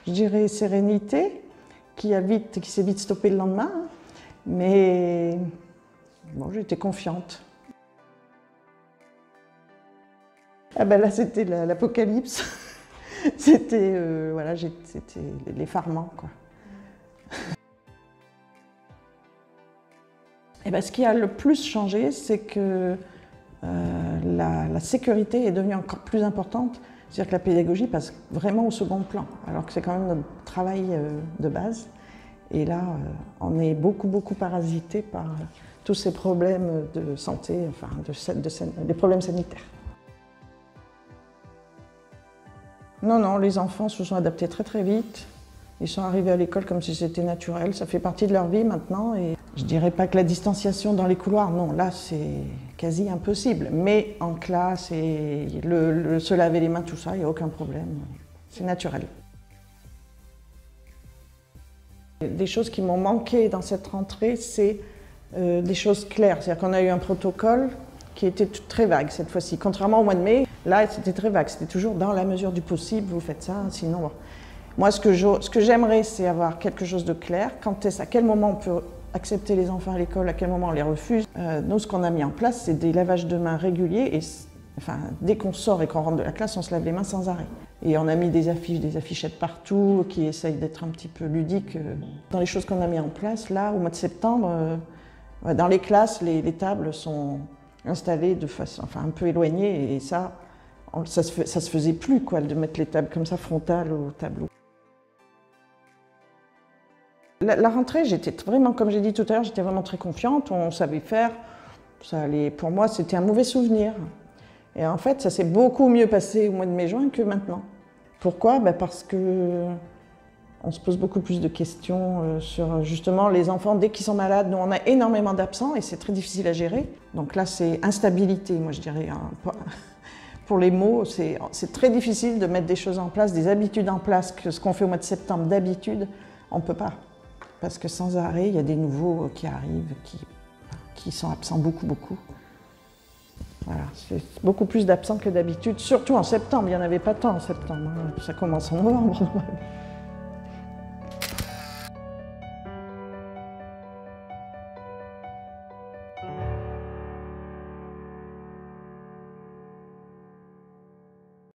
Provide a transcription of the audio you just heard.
je dirais sérénité, qui s'est vite stoppée le lendemain, mais bon, j'étais confiante. Ah ben là, c'était l'apocalypse. C'était voilà, c'était l'effarement, quoi. Et ben, ce qui a le plus changé, c'est que la sécurité est devenue encore plus importante. C'est-à-dire que la pédagogie passe vraiment au second plan, alors que c'est quand même notre travail de base. Et là, on est beaucoup parasité par tous ces problèmes de santé, enfin, des problèmes sanitaires. Non, les enfants se sont adaptés très vite. Ils sont arrivés à l'école comme si c'était naturel. Ça fait partie de leur vie maintenant. Et je dirais pas que la distanciation dans les couloirs, non, là c'est quasi impossible. Mais en classe, et se laver les mains, tout ça, il n'y a aucun problème. C'est naturel. Des choses qui m'ont manqué dans cette rentrée, c'est des choses claires. C'est-à-dire qu'on a eu un protocole qui était très vague cette fois-ci. Contrairement au mois de mai, là c'était très vague. C'était toujours dans la mesure du possible, vous faites ça, sinon... Bon. Moi, ce que j'aimerais, c'est avoir quelque chose de clair. Quand est-ce, à quel moment on peut accepter les enfants à l'école, à quel moment on les refuse. Nous, ce qu'on a mis en place, c'est des lavages de mains réguliers. Et, enfin, dès qu'on sort et qu'on rentre de la classe, on se lave les mains sans arrêt. Et on a mis des affiches, des affichettes partout qui essayent d'être un petit peu ludiques. Dans les choses qu'on a mis en place, là, au mois de septembre, dans les classes, les tables sont installées de façon, enfin, un peu éloignées. Et ça se faisait plus, quoi, de mettre les tables comme ça frontales au tableau. La rentrée, j'étais vraiment, comme j'ai dit tout à l'heure, j'étais vraiment très confiante, on savait faire. Ça allait, pour moi, c'était un mauvais souvenir. Et en fait, ça s'est beaucoup mieux passé au mois de mai-juin que maintenant. Pourquoi? Parce que on se pose beaucoup plus de questions sur justement les enfants. Dès qu'ils sont malades, nous on a énormément d'absents et c'est très difficile à gérer. Donc là, c'est instabilité, moi je dirais. Hein. Pour les mots, c'est très difficile de mettre des choses en place, des habitudes en place, que ce qu'on fait au mois de septembre d'habitude, on ne peut pas. Parce que sans arrêt, il y a des nouveaux qui arrivent, qui sont absents beaucoup. Voilà, c'est beaucoup plus d'absents que d'habitude, surtout en septembre. Il n'y en avait pas tant en septembre, hein. Ça commence en novembre.